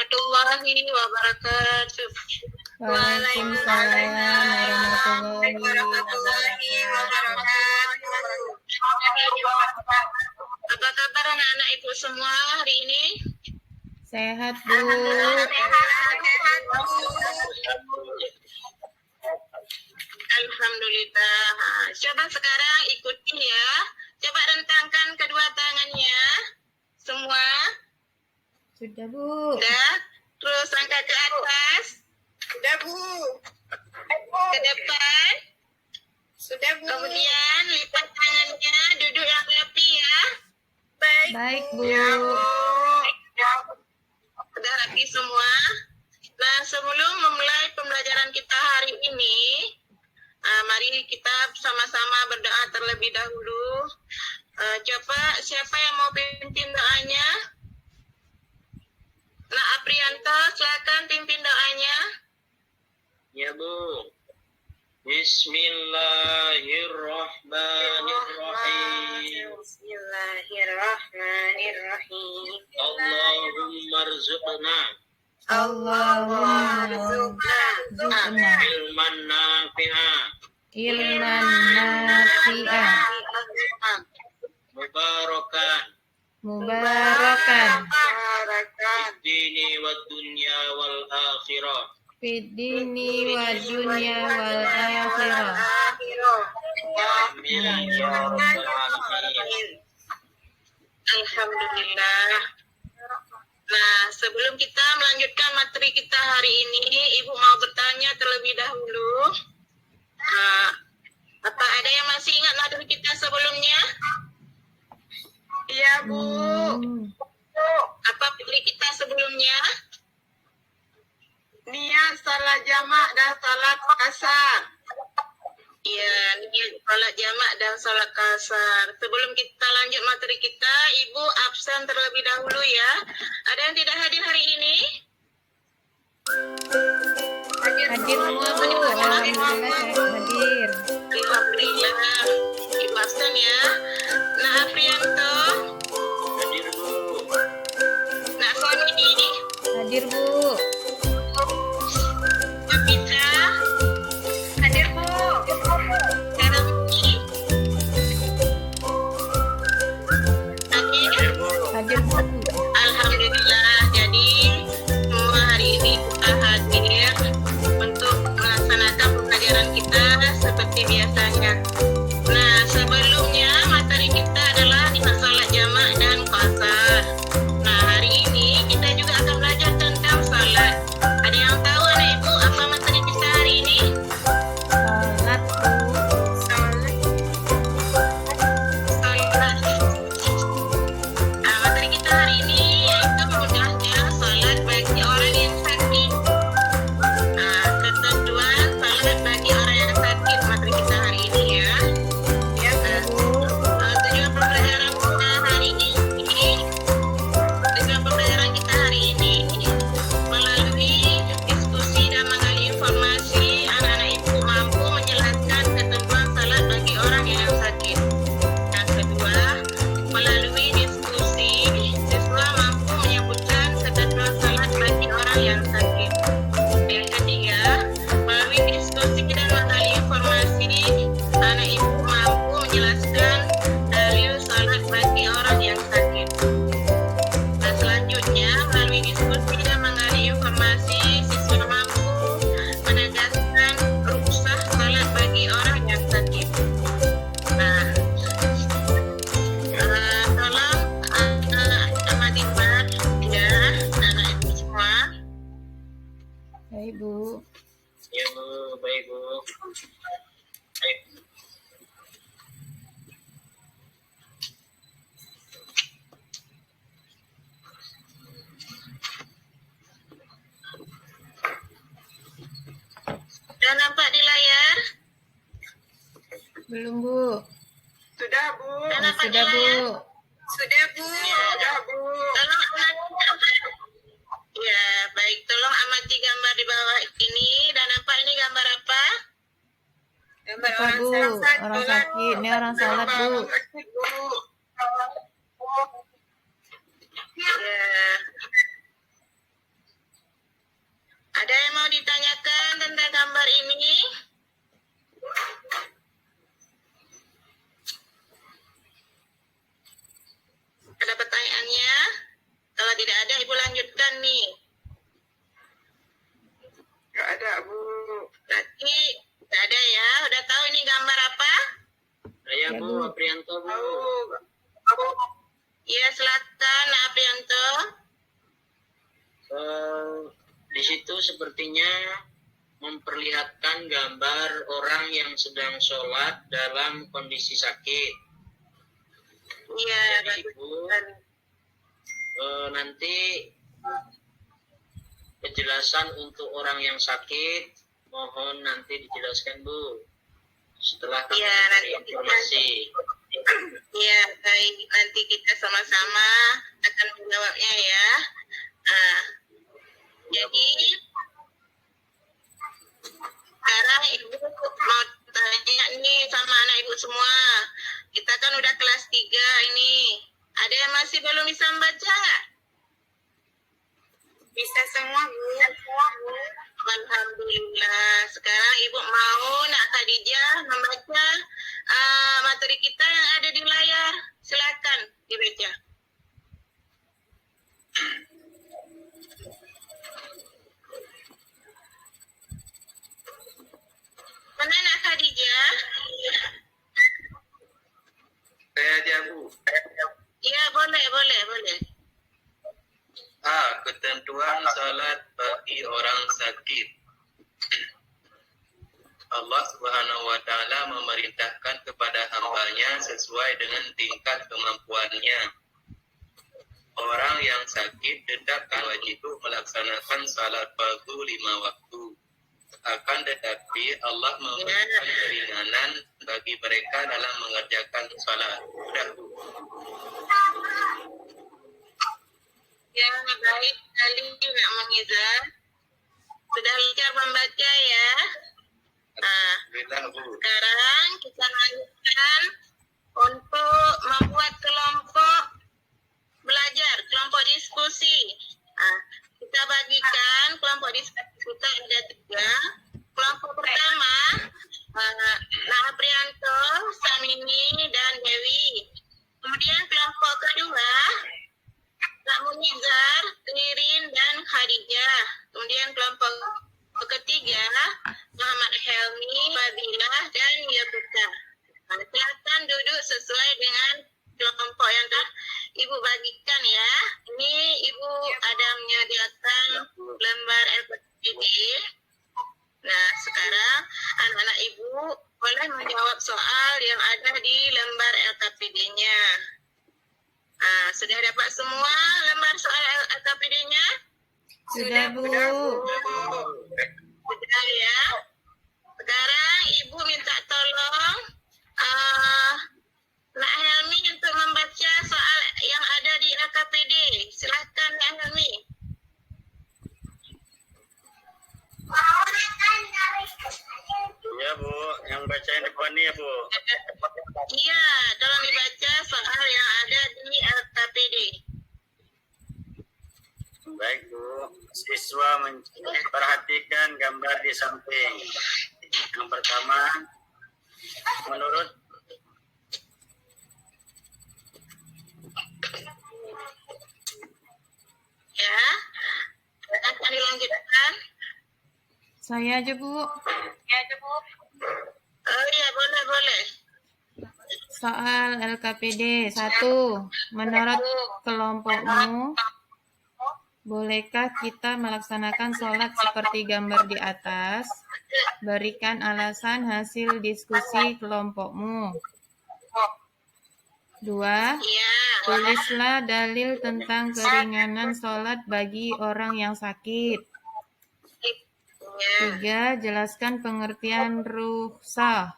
warahmatullahi wabarakatuh. Waalaikumsalam warahmatullahi wabarakatuh. Apa kabar anak-anak ibu semua hari ini? Sehat, Bu. Alhamdulillah. Coba sekarang ikuti ya. Coba rentangkan kedua tangannya. Semua. Sudah, Bu. Sudah. Terus angkat ke atas. Sudah, Bu. Ke depan. Sudah, Bu. Kemudian lipat tangannya, duduk yang rapi ya. Baik, Bu. Sudah rapi semua. Nah, sebelum memulai pembelajaran kita hari ini, mari kita sama-sama berdoa terlebih dahulu. Coba siapa yang mau pimpin doanya? Nah, Aprianto, silakan pimpin doanya. Ya, Bu. Bismillahirrahmanirrahim. Bismillahirrahmanirrahim. Allahumma rzuqna Allahumma rzuqna ilman nafi'a ilman nafi'ah mubarakan dini wa dunya wal akhirah. fid dini wa dunya wal akhirah. Amin ya rabbal alamin. Alhamdulillah. Nah, sebelum kita melanjutkan materi kita hari ini, Ibu mau bertanya terlebih dahulu. Apa ada yang masih ingat materi kita sebelumnya? Iya, Bu. Apa materi kita sebelumnya? Niat salat jamak dan salat kasar. Ya, niat salat jamak dan salat kasar. Sebelum kita lanjut materi kita, Ibu absen terlebih dahulu ya. Ada yang tidak hadir hari ini? Hadir semua, Bu. Alhamdulillah saya hadir. Alhamdulillah. Ibu absen ya. Nah, Aprianto, Hadir, Bu. Nak Sony, Hadir, Bu. Kapitra, Hadir, Bu. Karamki, hadir. Hadir, Bu. Hadir, Bu. Alhamdulillah, jadi semua hari ini kita hadir untuk melaksanakan pembelajaran kita seperti biasanya. Nah, sebelumnya materi kita adalah salat jamak dan qasar. Nah, hari ini kita juga akan belajar tentang salat. Ada yang tahu anak ibu apa materi kita hari ini? Salat, Bu. Salat. Materi kita hari ini yaitu mudahnya salat bagi orang yang sakit. Ketentuan salat bagi orang yang sakit materi kita hari ini ya. Ya, Bu. Tujuan pembelajaran kita hari ini melalui diskusi dan menggali informasi, anak-anak ibu mampu menjelaskan ketentuan salat bagi orang yang sakit. Yang kedua, melalui diskusi, siswa mampu menyebutkan ketentuan salat bagi orang yang sakit. Yang ketiga, melalui diskusi dan menggali informasi, anak ibu mampu menjelaskan dalil salat bagi orang yang sakit. Dan selanjutnya, melalui diskusi dan menggali informasi, siswa mampu menegaskan rukhsah salat bagi orang yang sakit. Nah, tolong amati ya, anak ibu semua. Baik, Bu. Ya, Bu. Baik, Bu. Baik. Sudah nampak di layar? Belum, Bu. Sudah, Bu. Sudah nampak di Sudah, Bu. layar? Sudah, Bu. Sudah, Bu. Tolong amati. Ya, baik. Tolong amati gambar di bawah ini. Dan nampak ini gambar apa? Gambar Apa, orang Bu? sakit. Orang sakit. Ini orang salat, Bu. Orang sakit, Bu. Ya. Aprianto, Bu. Ya, silakan Aprianto. Di situ sepertinya memperlihatkan gambar orang yang sedang sholat dalam kondisi sakit. Iya, Jadi bagus. Ibu, nanti penjelasan untuk orang yang sakit mohon nanti dijelaskan Bu setelah kami Iya, mencari nanti informasi. Iya, baik. Nanti kita sama-sama akan menjawabnya ya. Nah, jadi sekarang Ibu mau tanya nih sama anak Ibu semua. Kita kan udah kelas 3 ini. Ada yang masih belum bisa membaca nggak? Bisa semua, Bu. Alhamdulillah. Sekarang Ibu mau Nak Khadijah membaca materi kita yang ada di layar. Silakan dibaca. Mana Nak Khadijah? Saya aja Bu. Iya, boleh. Ketentuan salat bagi orang sakit. Allah Subhanahu wa Ta'ala memerintahkan kepada hambanya sesuai dengan tingkat kemampuannya. Orang yang sakit tetap wajib melaksanakan salat fardu 5 waktu. Akan tetapi Allah memberikan keringanan bagi mereka dalam mengerjakan salat. Sudah Bu. Ya, baik sekali Nak Mengizah. Sudah lancar membaca ya. Nah, Alhamdulillah Bu. sekarang kita lanjutkan untuk membuat kelompok belajar, kelompok diskusi. Nah, kita bagikan kelompok diskusi kita ada 3. Kelompok pertama, Nak Aprianto, Samini, dan Dewi. Kemudian kelompok kedua, Nak Munizar, Ririn, dan Khadijah. Kemudian kelompok ketiga, Muhammad Helmi, Fadilah, dan Yakuta. Nah, silakan duduk sesuai dengan kelompok yang telah Ibu bagikan ya. Ini Ibu ada menyediakan lembar LPPD. Nah, sekarang anak-anak Ibu boleh menjawab soal yang ada di lembar LKPD-nya. Nah, sudah dapat semua lembar soal LKPD-nya? Sudah, Bu. Sudah ya. Sekarang Ibu minta tolong Nak Helmi untuk membaca soal yang ada di LKPD. Silakan Nak Helmi. Ya Bu, yang bacain depan nih ya Bu. Iya, tolong dibaca soal yang ada di LKPD. Baik Bu, siswa memperhatikan gambar di samping. Yang pertama, menurut Ya, akan dilanjutkan. Saya aja, Bu. Oh iya, boleh. Soal LKPD 1. Menurut kelompokmu, bolehkah kita melaksanakan sholat seperti gambar di atas? Berikan alasan hasil diskusi kelompokmu. 2. Iya. Tulislah dalil tentang keringanan sholat bagi orang yang sakit. Ya. 3. Jelaskan pengertian rukhsah.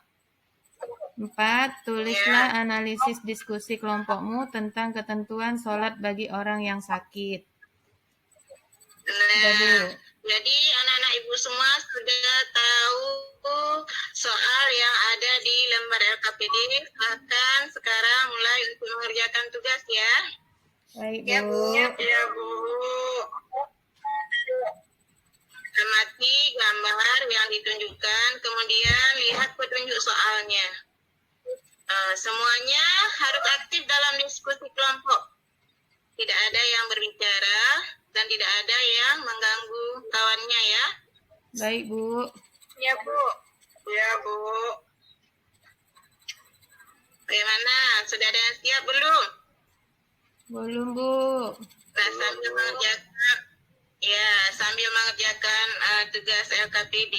4. Tulislah analisis diskusi kelompokmu tentang ketentuan sholat bagi orang yang sakit. Nah, jadi anak-anak Ibu semua sudah tahu soal yang ada di lembar LKPD. Silakan sekarang mulai untuk mengerjakan tugas ya. Baik, Bu. Ya, Bu. Amati gambar yang ditunjukkan, kemudian lihat petunjuk soalnya. Semuanya harus aktif dalam diskusi kelompok. Tidak ada yang berbicara dan tidak ada yang mengganggu kawannya ya. Baik, Bu. Ya, Bu. Bagaimana? Sudah ada yang siap belum? Belum, Bu. Nah, sambil mengerjakan tugas LKPD,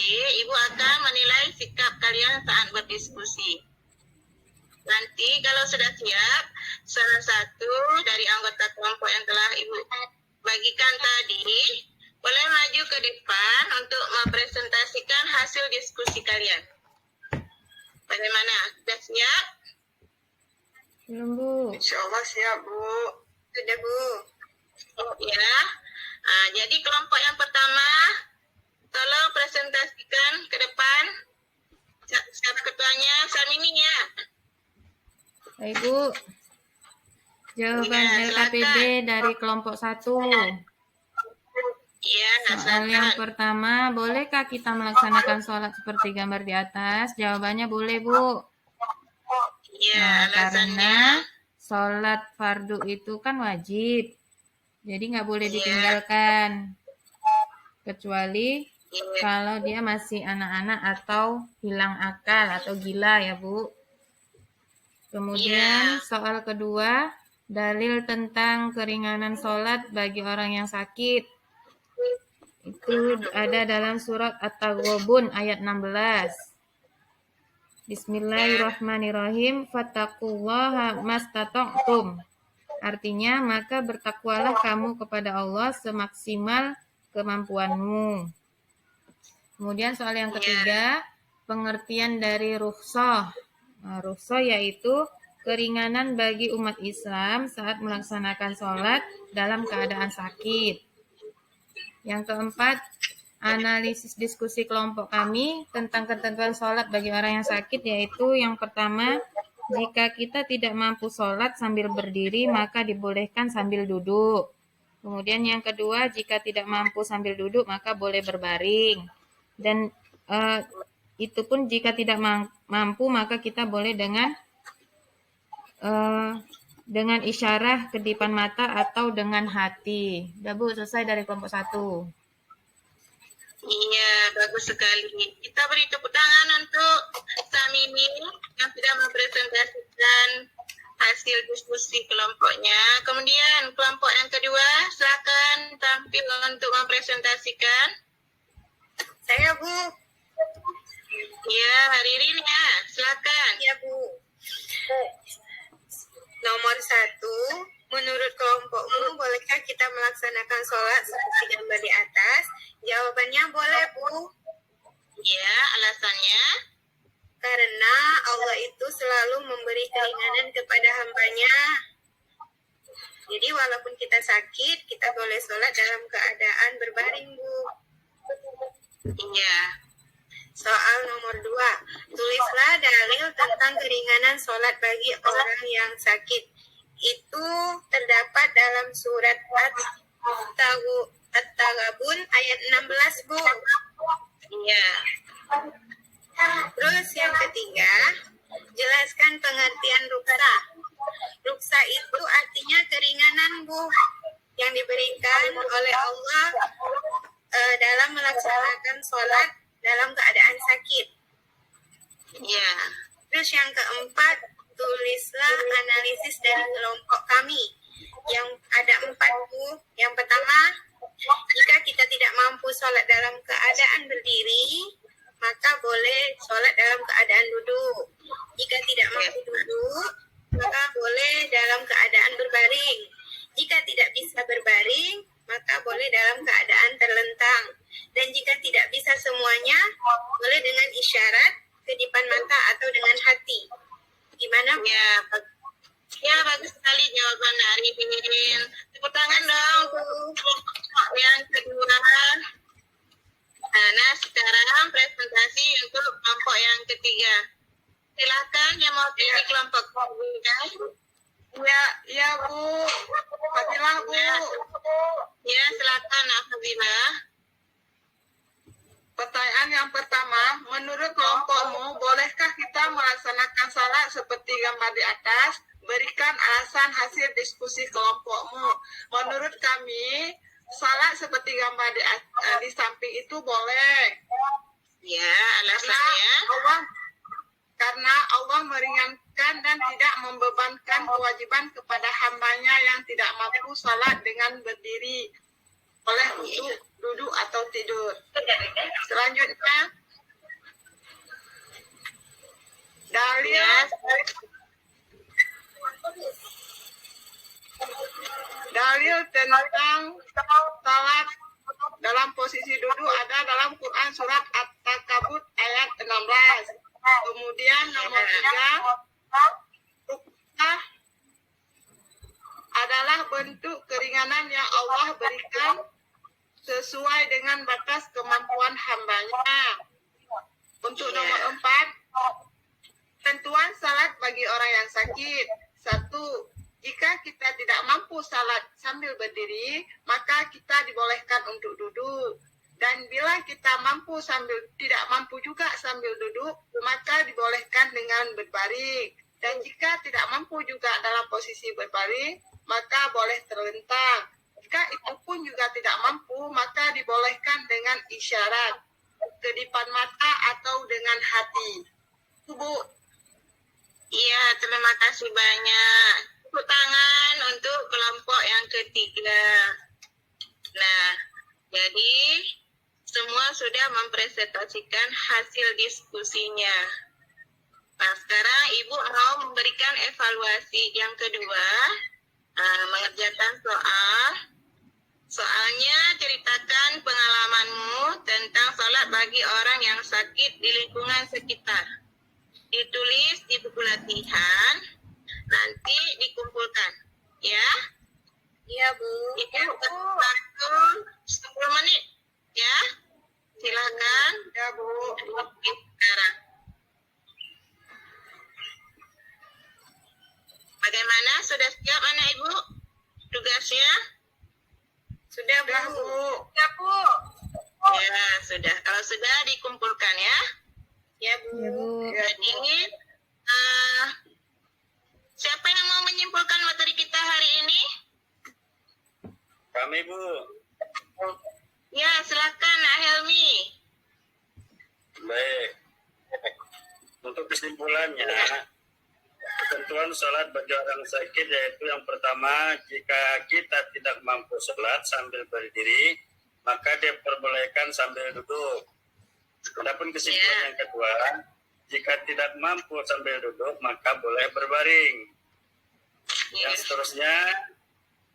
Ibu akan menilai sikap kalian saat berdiskusi. Nanti kalau sudah siap, salah satu dari anggota kelompok yang telah Ibu bagikan tadi, boleh maju ke depan untuk mempresentasikan hasil diskusi kalian. Bagaimana? Sudah siap? Belum, Bu. Insya Allah siap, Bu. Sudah, Bu. Oh, ya. Jadi kelompok yang pertama, tolong presentasikan ke depan. Siapa ketuanya? Samini ya. Baik, Bu. Jawaban Ya, LKPD dari kelompok 1. Iya, Soal yang pertama, bolehkah kita melaksanakan sholat seperti gambar di atas? Jawabannya boleh, Bu. Iya, Nah, alasannya. karena sholat fardu itu kan wajib. Jadi nggak boleh ditinggalkan. Kecuali kalau dia masih anak-anak atau hilang akal atau gila ya, Bu. Kemudian soal kedua, dalil tentang keringanan sholat bagi orang yang sakit. Itu ada dalam surat At-Taghabun ayat 16. Bismillahirrahmanirrahim. Fattaqullaha mastata'tum. Artinya, maka bertakwalah kamu kepada Allah semaksimal kemampuanmu. Kemudian soal yang ketiga, pengertian dari rukhsah. Rukhsah yaitu keringanan bagi umat Islam saat melaksanakan sholat dalam keadaan sakit. Yang keempat, analisis diskusi kelompok kami tentang ketentuan sholat bagi orang yang sakit, yaitu yang pertama, jika kita tidak mampu sholat sambil berdiri, maka dibolehkan sambil duduk. Kemudian yang kedua, jika tidak mampu sambil duduk, maka boleh berbaring. Dan itu pun jika tidak mampu, maka kita boleh dengan isyarah kedipan mata atau dengan hati. Udah, Bu, selesai dari kelompok 1. Iya, bagus sekali. Kita beri tepuk tangan untuk Samini yang sudah mempresentasikan hasil diskusi kelompoknya. Kemudian kelompok yang kedua, silakan tampil untuk mempresentasikan. Saya, Bu. Iya, Ririn ya, silakan. Ya, Bu. Nomor 1, menurut kelompokmu, bolehkah kita melaksanakan sholat seperti gambar di atas? Jawabannya boleh, Bu. Ya, alasannya? Karena Allah itu selalu memberi keringanan kepada hambanya. Jadi walaupun kita sakit, kita boleh sholat dalam keadaan berbaring, Bu. Iya. Soal nomor 2, tulislah dalil tentang keringanan sholat bagi orang yang sakit. Itu terdapat dalam surat At-Taghabun ayat 16, Bu. Iya. Terus yang ketiga, jelaskan pengertian ruksa. Ruksa itu artinya keringanan, Bu, yang diberikan oleh Allah dalam melaksanakan sholat dalam keadaan sakit. Iya. Terus yang keempat, tulislah analisis dari kelompok kami. Yang ada 4, Bu. Yang pertama, jika kita tidak mampu sholat dalam keadaan berdiri, maka boleh sholat dalam keadaan duduk. Jika tidak mampu duduk, maka boleh dalam keadaan berbaring. Jika tidak bisa berbaring, maka boleh dalam keadaan terlentang. Dan jika tidak bisa semuanya, boleh dengan isyarat, kedipan mata, atau dengan hati. Gimana, Bu? Ya, bagus sekali jawaban Arifin. Tepuk tangan dong untuk yang kedua. Nah, sekarang presentasi untuk kelompok yang ketiga. Silakan yang mau pilih kelompok ketiga. Ya, Bu. Fadilah, Bu. Ya, silakan Afadilah. Pertanyaan yang pertama, menurut kelompokmu, bolehkah kita melaksanakan salat seperti gambar di atas? Berikan alasan hasil diskusi kelompokmu. Menurut kami, salat seperti gambar di samping itu boleh. Ya, alasannya? Karena Allah membolehkan dan tidak membebankan kewajiban kepada hambanya yang tidak mampu salat dengan berdiri, boleh untuk duduk atau tidur. Selanjutnya, dalil tentang salat dalam posisi duduk ada dalam Quran surat At-Takabut ayat 16. Kemudian nomor 3, ruknah adalah bentuk keringanan yang Allah berikan sesuai dengan batas kemampuan hambanya. Untuk nomor 4, tentuan salat bagi orang yang sakit. 1. Jika kita tidak mampu salat sambil berdiri, maka kita dibolehkan untuk duduk. Dan bila kita tidak mampu juga sambil duduk, maka dibolehkan dengan berbaring. Dan jika tidak mampu juga dalam posisi berbaring, maka boleh terlentang. Jika itu pun juga tidak mampu, maka dibolehkan dengan isyarat, kedipan mata atau dengan hati. Bu. Iya, terima kasih banyak. Tepuk tangan untuk kelompok yang ketiga. Nah, jadi semua sudah mempresentasikan hasil diskusinya. Nah, sekarang Ibu mau memberikan evaluasi yang kedua, mengerjakan soal. Soalnya ceritakan pengalamanmu tentang salat bagi orang yang sakit di lingkungan sekitar. Ditulis di buku latihan, nanti dikumpulkan, ya? Iya, Bu. Ibu waktu 10 menit, ya? Silakan. Ya, Bu. Sekarang. Bagaimana? Sudah siap anak Ibu? Tugasnya? Sudah, Bu. Ya, Bu. Sudah, Bu. Ya, sudah. Kalau sudah dikumpulkan ya. Ya, Bu. Ya, Bu. Jadi, siapa yang mau menyimpulkan materi kita hari ini? Kami, Bu. Ya, silakan Nak Helmi. Baik. Untuk kesimpulannya, ketentuan sholat bagi orang sakit yaitu yang pertama, jika kita tidak mampu sholat sambil berdiri, maka diperbolehkan sambil duduk. Adapun kesimpulan yang kedua, jika tidak mampu sambil duduk, maka boleh berbaring. Yang seterusnya,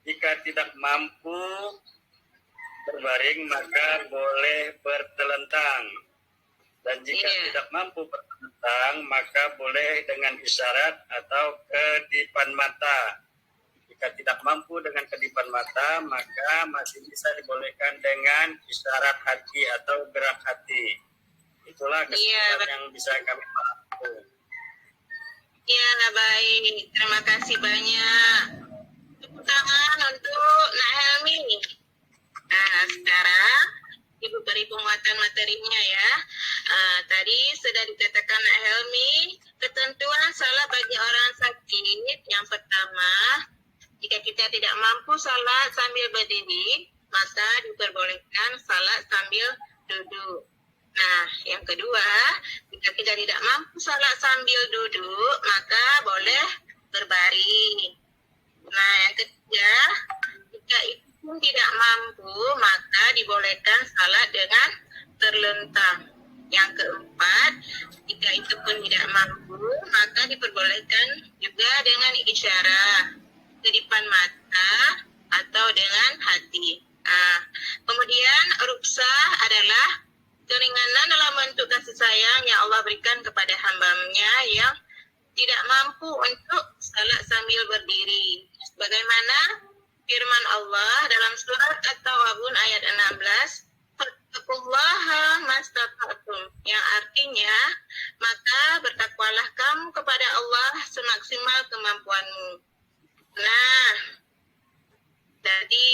jika tidak mampu berbaring, maka boleh bertelentang. Dan jika tidak mampu bertelentang, maka boleh dengan isyarat atau kedipan mata. Jika tidak mampu dengan kedipan mata, maka masih bisa dibolehkan dengan isyarat hati atau gerak hati. Itulah kesimpulan yang bisa kami lakukan. Ya, baik. Terima kasih banyak. Tepuk tangan untuk Nak Helmi. Nah, sekarang Ibu beri penguatan materinya ya. Tadi sudah dikatakan Nak Helmi, ketentuan salat bagi orang sakit. Yang pertama, jika kita tidak mampu salat sambil berdiri, maka diperbolehkan salat sambil duduk. Nah, yang kedua, jika kita tidak mampu salat sambil duduk, maka boleh berbaring. Nah, yang ketiga, jika itu pun tidak mampu, maka dibolehkan salat dengan terlentang. Yang keempat, jika itu pun tidak mampu, maka diperbolehkan juga dengan isyarat, kedipan mata, atau dengan hati. Kemudian, ruksah adalah keringanan dalam bentuk kasih sayang yang Allah berikan kepada hamba-Nya yang tidak mampu untuk salat sambil berdiri. Bagaimana firman Allah dalam surat At-Tawabun ayat 16, "Fattaqullaha mastata'tum," yang artinya, maka bertakwalah kamu kepada Allah semaksimal kemampuanmu. Nah, jadi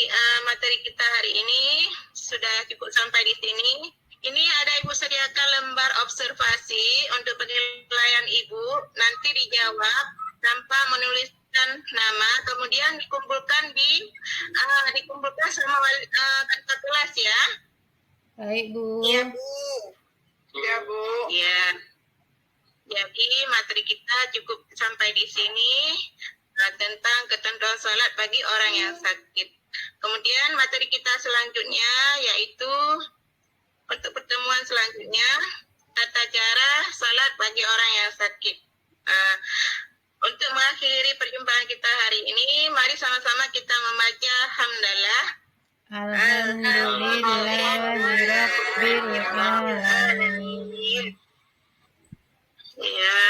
materi kita hari ini sudah cukup sampai di sini. Ini ada Ibu sediakan lembar observasi untuk penilaian Ibu. Nanti dijawab tanpa menuliskan nama, kemudian dikumpulkan sama kakak kelas ya. Baik, Bu. Iya, Bu. Ya, Bu. Ya. Jadi materi kita cukup sampai di sini tentang ketentuan salat bagi orang yang sakit. Kemudian materi kita selanjutnya yaitu untuk pertemuan selanjutnya tata cara salat bagi orang yang sakit. Untuk mengakhiri perjumpaan kita hari ini, mari sama-sama kita membaca hamdalah. Alhamdulillahirabbil alamin. Ya,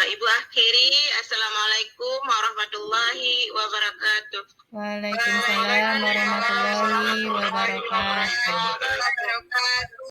Ibu akhiri. Assalamualaikum warahmatullahi wabarakatuh. Waalaikumsalam warahmatullahi wabarakatuh. Wabarakatuh.